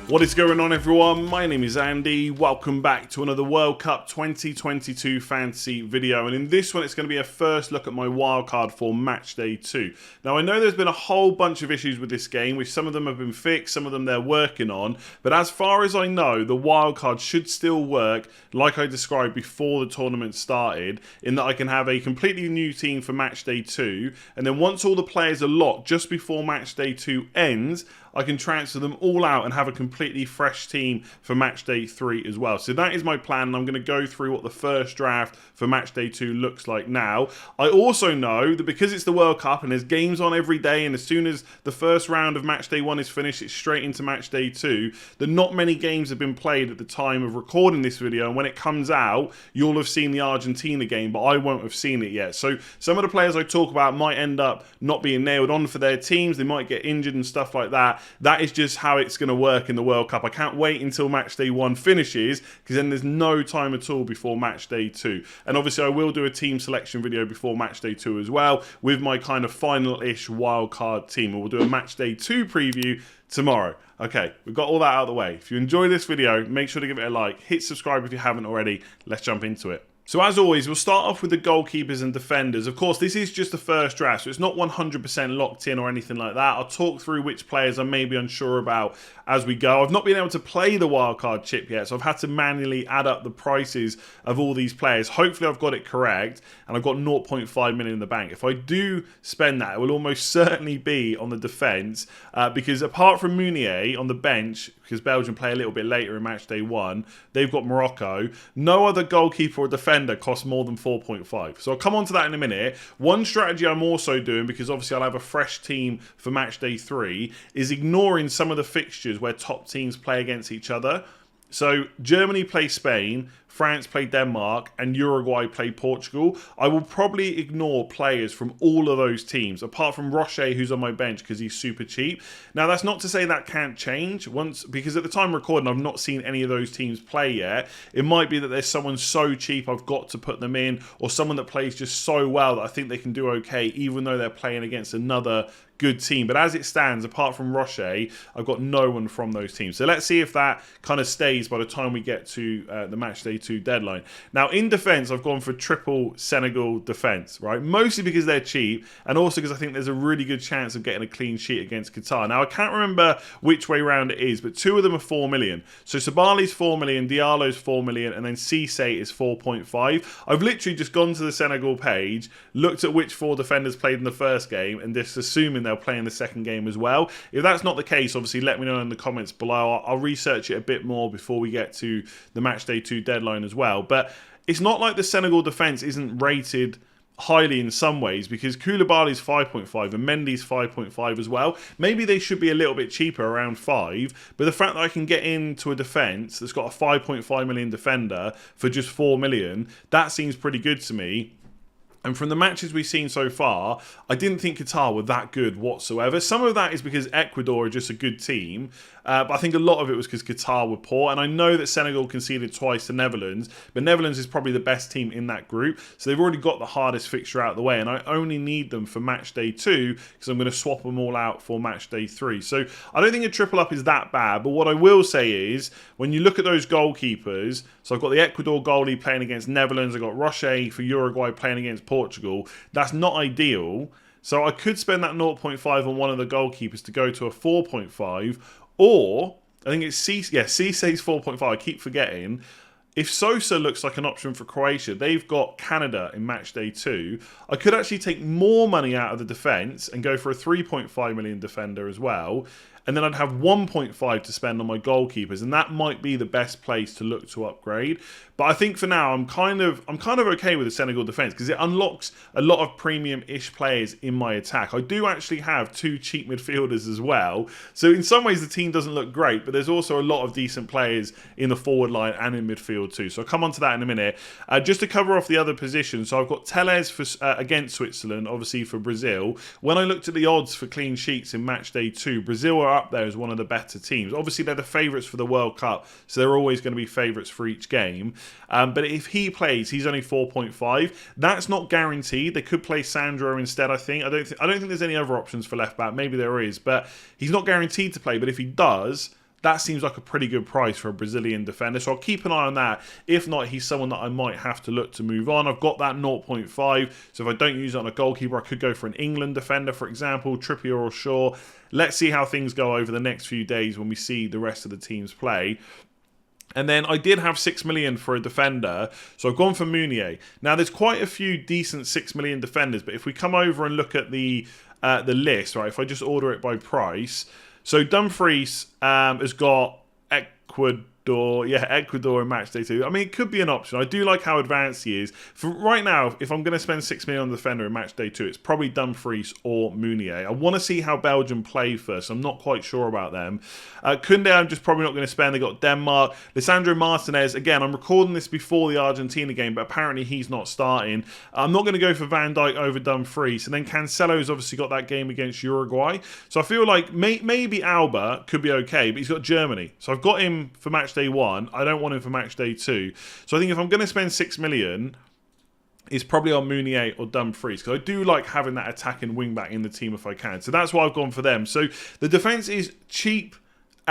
What is going on, everyone? My name is Andy. Welcome back to another World Cup 2022 fantasy video, and in this one it's going to be a first look at my wildcard for Matchday 2. Now, I know there's been a whole bunch of issues with this game, which some of them have been fixed, some of them they're working on, but as far as I know, the wildcard should still work like I described before the tournament started, in that I can have a completely new team for Matchday 2, and then once all the players are locked just before Matchday 2 ends, I can transfer them all out and have a completely fresh team for Matchday 3 as well. So that is my plan, and I'm going to go through what the first draft for Matchday 2 looks like now. I also know that because it's the World Cup and there's games on every day, and as soon as the first round of Matchday 1 is finished, it's straight into Matchday 2, that not many games have been played at the time of recording this video, and when it comes out, you'll have seen the Argentina game, but I won't have seen it yet. So some of the players I talk about might end up not being nailed on for their teams, they might get injured and stuff like that. That is just how it's going to work in the World Cup. I can't wait until Matchday 1 finishes, because then there's no time at all before Matchday 2. And obviously I will do a team selection video before Matchday 2 as well, with my kind of final-ish wildcard team. And we'll do a Matchday 2 preview tomorrow. Okay, we've got all that out of the way. If you enjoy this video, make sure to give it a like. Hit subscribe if you haven't already. Let's jump into it. So as always, we'll start off with the goalkeepers and defenders. Of course, this is just the first draft, so it's not 100% locked in or anything like that. I'll talk through which players I may be unsure about as we go. I've not been able to play the wildcard chip yet, so I've had to manually add up the prices of all these players. Hopefully I've got it correct, and I've got 0.5 million in the bank. If I do spend that, it will almost certainly be on the defence, because apart from Meunier on the bench, because Belgium play a little bit later in Matchday 1, they've got Morocco. No other goalkeeper or defender costs more than 4.5. So I'll come on to that in a minute. One strategy I'm also doing, because obviously I'll have a fresh team for Matchday 3, is ignoring some of the fixtures where top teams play against each other. So Germany play Spain, France play Denmark, and Uruguay play Portugal. I will probably ignore players from all of those teams, apart from Rocher, who's on my bench because he's super cheap. Now, that's not to say that can't change, because at the time of recording, I've not seen any of those teams play yet. It might be that there's someone so cheap I've got to put them in, or someone that plays just so well that I think they can do okay, even though they're playing against another good team. But as it stands, apart from Rocher, I've got no one from those teams. So let's see if that kind of stays by the time we get to the Matchday 2 deadline. Now, in defence, I've gone for triple Senegal defence, right? Mostly because they're cheap, and also because I think there's a really good chance of getting a clean sheet against Qatar. Now, I can't remember which way round it is, but two of them are 4 million. So Sabali's 4 million, Diallo's 4 million, and then Cisse is 4.5. I've literally just gone to the Senegal page, looked at which four defenders played in the first game, and just assuming they'll play in the second game as well. If that's not the case, obviously let me know in the comments below. I'll research it a bit more before we get to the Matchday 2 deadline as well. But it's not like the Senegal defence isn't rated highly in some ways, because Koulibaly's 5.5 and Mendy's 5.5 as well. Maybe they should be a little bit cheaper, around 5, but the fact that I can get into a defence that's got a 5.5 million defender for just 4 million, that seems pretty good to me. And from the matches we've seen so far, I didn't think Qatar were that good whatsoever. Some of that is because Ecuador are just a good team, but I think a lot of it was because Qatar were poor. And I know that Senegal conceded twice to Netherlands, but Netherlands is probably the best team in that group. So they've already got the hardest fixture out of the way, and I only need them for Matchday 2, because I'm going to swap them all out for Matchday 3. So I don't think a triple up is that bad, but what I will say is, when you look at those goalkeepers, so I've got the Ecuador goalie playing against Netherlands, I've got Rocher for Uruguay playing against Portugal. That's not ideal. So I could spend that 0.5 on one of the goalkeepers to go to a 4.5, or I think it's Cisse's 4.5. I keep forgetting. If Sosa looks like an option for Croatia, they've got Canada in Matchday 2. I could actually take more money out of the defence and go for a 3.5 million defender as well. And then I'd have 1.5 to spend on my goalkeepers, and that might be the best place to look to upgrade. But I think for now, I'm kind of okay with the Senegal defence, because it unlocks a lot of premium-ish players in my attack. I do actually have 2 cheap midfielders as well. So in some ways, the team doesn't look great, but there's also a lot of decent players in the forward line and in midfield too. So I'll come on to that in a minute. Just to cover off the other positions, so I've got Telles for, against Switzerland, obviously for Brazil. When I looked at the odds for clean sheets in Matchday 2, Brazil are up there as one of the better teams. Obviously, they're the favourites for the World Cup, so they're always going to be favourites for each game. But if he plays, he's only 4.5. That's not guaranteed. They could play Sandro instead, I think. I don't think there's any other options for left back. Maybe there is, but he's not guaranteed to play. But if he does, that seems like a pretty good price for a Brazilian defender. So I'll keep an eye on that. If not, he's someone that I might have to look to move on. I've got that 0.5. So if I don't use it on a goalkeeper, I could go for an England defender, for example, Trippier or Shaw. Let's see how things go over the next few days when we see the rest of the teams play. And then I did have 6 million for a defender, so I've gone for Meunier. Now, there's quite a few decent 6 million defenders, but if we come over and look at the list, right, if I just order it by price, so Dumfries has got Ecuador and Matchday 2. I mean, it could be an option. I do like how advanced he is. For right now, if I'm going to spend 6 million on the defender in Matchday 2, it's probably Dumfries or Meunier. I want to see how Belgium play first. I'm not quite sure about them. Koundé, I'm just probably not going to spend. They got Denmark. Lisandro Martinez, again, I'm recording this before the Argentina game, but apparently he's not starting. I'm not going to go for Van Dijk over Dumfries. And then Cancelo's obviously got that game against Uruguay. So I feel like maybe Alba could be okay, but he's got Germany. So I've got him for Matchday 1. I don't want him for Matchday 2. So I think if I'm going to spend 6 million, it's probably on Meunier or Dumfries, because I do like having that attacking wing back in the team if I can. So that's why I've gone for them. So the defence is cheap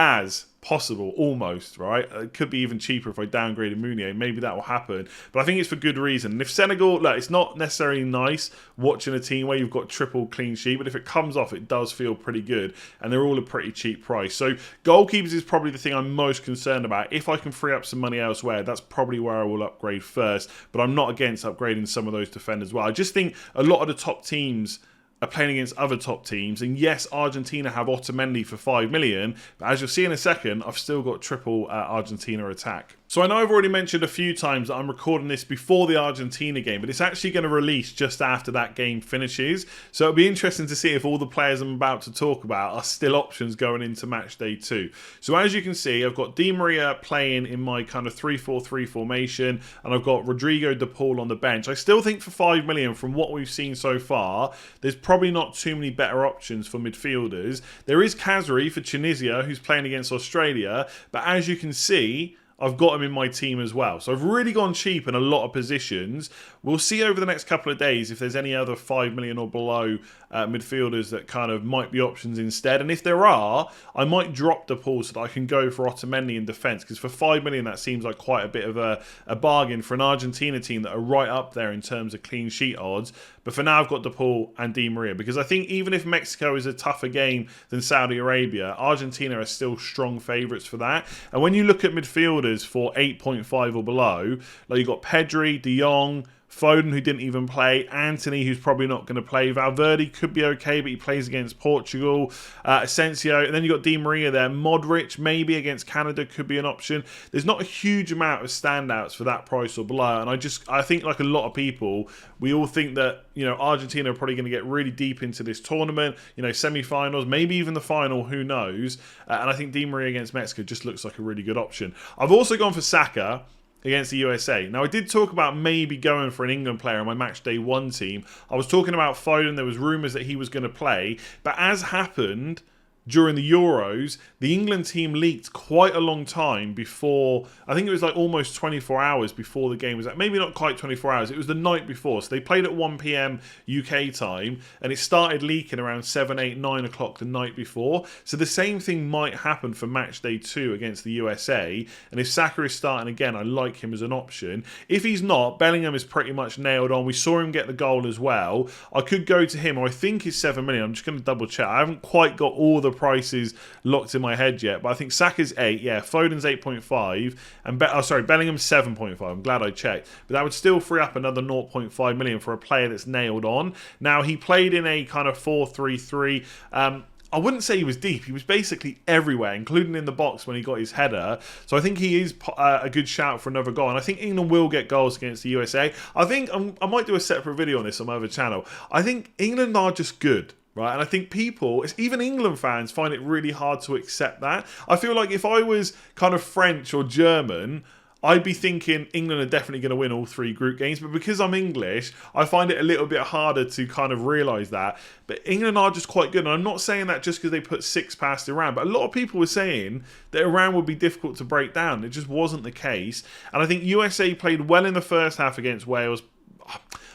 as possible, almost, right? It could be even cheaper if I downgraded Meunier. Maybe that will happen, but I think it's for good reason. And if Senegal, look, it's not necessarily nice watching a team where you've got triple clean sheet, but if it comes off, it does feel pretty good, and they're all a pretty cheap price. So goalkeepers is probably the thing I'm most concerned about. If I can free up some money elsewhere, that's probably where I will upgrade first, but I'm not against upgrading some of those defenders as well. I just think a lot of the top teams are playing against other top teams. And yes, Argentina have Otamendi for 5 million, but as you'll see in a second, I've still got triple Argentina attack. So I know I've already mentioned a few times that I'm recording this before the Argentina game, but it's actually going to release just after that game finishes. So it'll be interesting to see if all the players I'm about to talk about are still options going into Matchday 2. So as you can see, I've got Di Maria playing in my kind of 3-4-3 formation, and I've got Rodrigo de Paul on the bench. I still think for 5 million, from what we've seen so far, there's probably not too many better options for midfielders. There is Kazri for Tunisia, who's playing against Australia, but as you can see, I've got him in my team as well. So I've really gone cheap in a lot of positions. We'll see over the next couple of days if there's any other 5 million or below midfielders that kind of might be options instead. And if there are, I might drop the pool so that I can go for Otamendi in defence. Because for 5 million, that seems like quite a bit of a bargain for an Argentina team that are right up there in terms of clean sheet odds. But for now, I've got De Paul and Di Maria. Because I think even if Mexico is a tougher game than Saudi Arabia, Argentina are still strong favourites for that. And when you look at midfielders for 8.5 or below, like you've got Pedri, De Jong, Foden, who didn't even play, Antony, who's probably not going to play, Valverde could be okay, but he plays against Portugal, Asensio, and then you've got Di Maria there, Modric, maybe against Canada, could be an option. There's not a huge amount of standouts for that price or below, and I think like a lot of people, we all think that, you know, Argentina are probably going to get really deep into this tournament, you know, semi-finals, maybe even the final, who knows, and I think Di Maria against Mexico just looks like a really good option. I've also gone for Saka against the USA. Now, I did talk about maybe going for an England player on my Matchday 1 team. I was talking about Foden. There was rumours that he was going to play. But as happened during the Euros, the England team leaked quite a long time before, I think it was like almost 24 hours before the game was at, maybe not quite 24 hours, it was the night before. So they played at 1 PM UK time, and it started leaking around 7, 8, 9 o'clock the night before. So the same thing might happen for Matchday 2 against the USA, and if Saka is starting again, I like him as an option. If he's not, Bellingham is pretty much nailed on. We saw him get the goal as well. I could go to him, who I think is 7 million. I'm just going to double check. I haven't quite got all the prices locked in my head yet, but I think Saka's 8, yeah, Foden's 8.5, and Bellingham's 7.5. I'm glad I checked, but that would still free up another 0.5 million for a player that's nailed on. Now, he played in a kind of 4-3-3. I wouldn't say he was deep. He was basically everywhere, including in the box when he got his header. So I think he is a good shout for another goal. And I think England will get goals against the USA. I think I might do a separate video on this on my other channel. I think England are just good. Right, and I think people, even England fans, find it really hard to accept that. I feel like if I was kind of French or German, I'd be thinking England are definitely going to win all 3 group games. But because I'm English, I find it a little bit harder to kind of realise that. But England are just quite good. And I'm not saying that just because they put 6 past Iran. But a lot of people were saying that Iran would be difficult to break down. It just wasn't the case. And I think USA played well in the first half against Wales.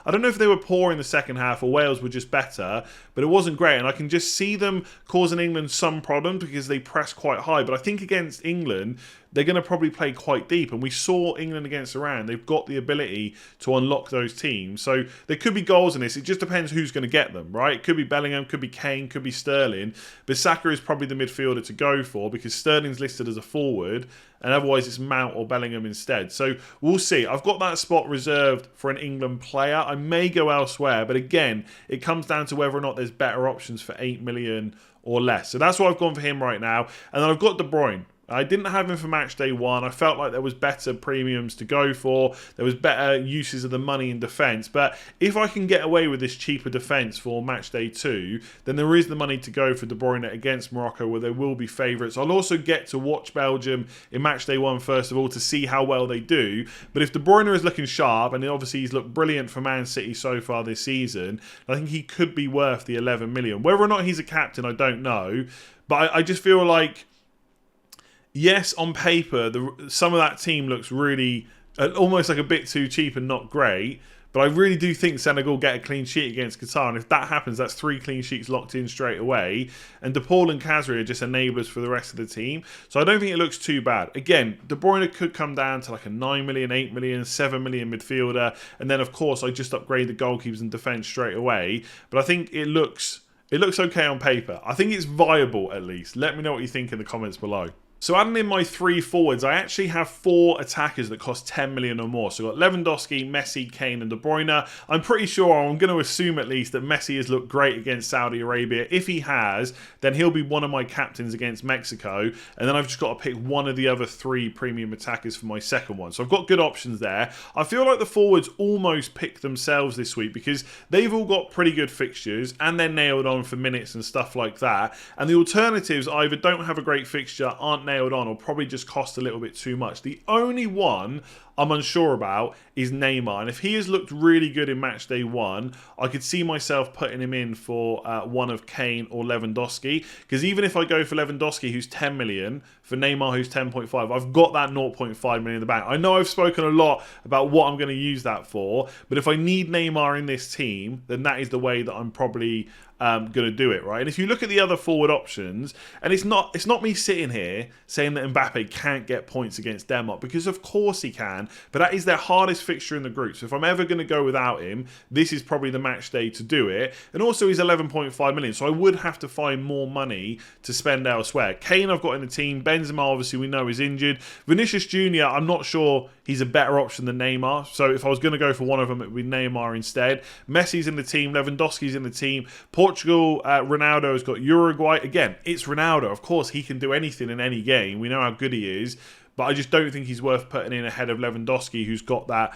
I don't know if they were poor in the second half or Wales were just better, but it wasn't great. And I can just see them causing England some problems because they press quite high. But I think against England, they're going to probably play quite deep. And we saw England against Iran. They've got the ability to unlock those teams. So there could be goals in this. It just depends who's going to get them, right? It could be Bellingham, could be Kane, could be Sterling. But Saka is probably the midfielder to go for because Sterling's listed as a forward. And otherwise it's Mount or Bellingham instead. So we'll see. I've got that spot reserved for an England player. I may go elsewhere. But again, it comes down to whether or not there's better options for 8 million or less. So that's why I've gone for him right now. And then I've got De Bruyne. I didn't have him for match day 1. I felt like there was better premiums to go for. There was better uses of the money in defence. But if I can get away with this cheaper defence for match day 2, then there is the money to go for De Bruyne against Morocco, where there will be favourites. I'll also get to watch Belgium in match day 1 first of all to see how well they do. But if De Bruyne is looking sharp, and obviously he's looked brilliant for Man City so far this season, I think he could be worth the 11 million. Whether or not he's a captain, I don't know. But I just feel like, yes, on paper, some of that team looks really almost like a bit too cheap and not great. But I really do think Senegal get a clean sheet against Qatar. And if that happens, that's 3 clean sheets locked in straight away. And DePaul and Khazri are just enablers for the rest of the team. So I don't think it looks too bad. Again, De Bruyne could come down to like a 9 million, 8 million, 7 million midfielder. And then, of course, I just upgrade the goalkeepers and defence straight away. But I think it looks okay on paper. I think it's viable, at least. Let me know what you think in the comments below. So adding in my 3 forwards, I actually have 4 attackers that cost 10 million or more. So I've got Lewandowski, Messi, Kane and De Bruyne. I'm pretty sure, I'm going to assume at least, that Messi has looked great against Saudi Arabia. If he has, then he'll be one of my captains against Mexico. And then I've just got to pick one of the other 3 premium attackers for my second one. So I've got good options there. I feel like the forwards almost pick themselves this week because they've all got pretty good fixtures and they're nailed on for minutes and stuff like that. And the alternatives either don't have a great fixture, aren't nailed on, or probably just cost a little bit too much. The only one I'm unsure about is Neymar, and if he has looked really good in match day 1, I could see myself putting him in for one of Kane or Lewandowski, because even if I go for Lewandowski, who's 10 million, for Neymar, who's 10.5, I've got that 0.5 million in the bank. I know I've spoken a lot about what I'm going to use that for, but if I need Neymar in this team, then that is the way that I'm probably going to do it, right? And if you look at the other forward options, and it's not me sitting here saying that Mbappe can't get points against Denmark, because of course he can, but that is their hardest fixture in the group. So if I'm ever going to go without him, this is probably the match day to do it. And also he's 11.5 million, so I would have to find more money to spend elsewhere. Kane I've got in the team. Benzema obviously we know is injured. Vinicius Jr. I'm not sure he's a better option than Neymar. So if I was going to go for one of them, it would be Neymar instead. Messi's in the team. Lewandowski's in the team. Portugal, Ronaldo has got Uruguay. Again, it's Ronaldo. Of course, he can do anything in any game. We know how good he is. But I just don't think he's worth putting in ahead of Lewandowski, who's got that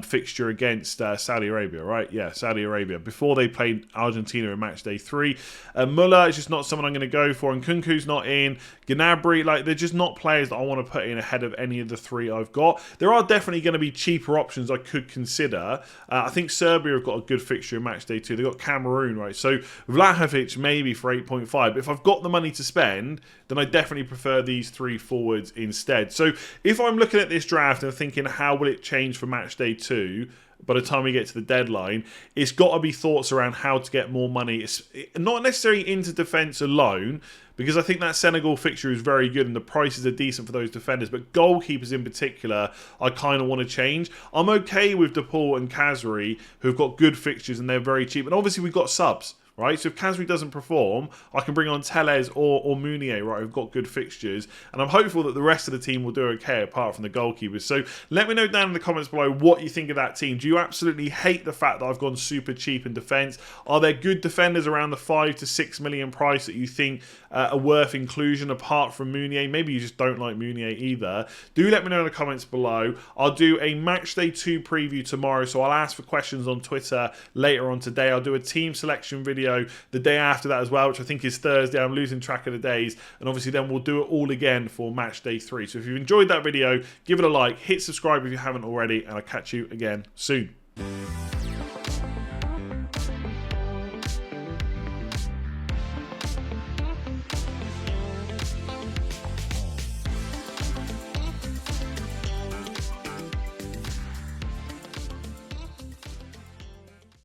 fixture against Saudi Arabia, right? Yeah, Saudi Arabia. Before they played Argentina in match day 3. Muller is just not someone I'm going to go for. And Nkunku's not in. Gnabry, like, they're just not players that I want to put in ahead of any of the 3 I've got. There are definitely going to be cheaper options I could consider. I think Serbia have got a good fixture in match day 2. They've got Cameroon, right? So Vlahovic maybe for 8.5. But if I've got the money to spend, then I definitely prefer these 3 forwards instead. So if I'm looking at this draft and thinking how will it change for match day 2 by the time we get to the deadline, it's got to be thoughts around how to get more money. It's not necessarily into defence alone, because I think that Senegal fixture is very good and the prices are decent for those defenders, but goalkeepers in particular I kind of want to change. I'm okay with DePaul and Khazri, who've got good fixtures and they're very cheap, and obviously we've got subs. Right, so if Khazri doesn't perform, I can bring on Tellez or Mounier, right, who've got good fixtures. And I'm hopeful that the rest of the team will do okay, apart from the goalkeepers. So let me know down in the comments below what you think of that team. Do you absolutely hate the fact that I've gone super cheap in defence? Are there good defenders around the 5 to 6 million price that you think are worth inclusion, apart from Mounier? Maybe you just don't like Mounier either. Do let me know in the comments below. I'll do a match day 2 preview tomorrow, so I'll ask for questions on Twitter later on today. I'll do a team selection video the day after that as well, which I think is Thursday. I'm losing track of the days, and obviously then we'll do it all again for match day 3. So if you've enjoyed that video, give it a like, hit subscribe if you haven't already, and I'll catch you again soon.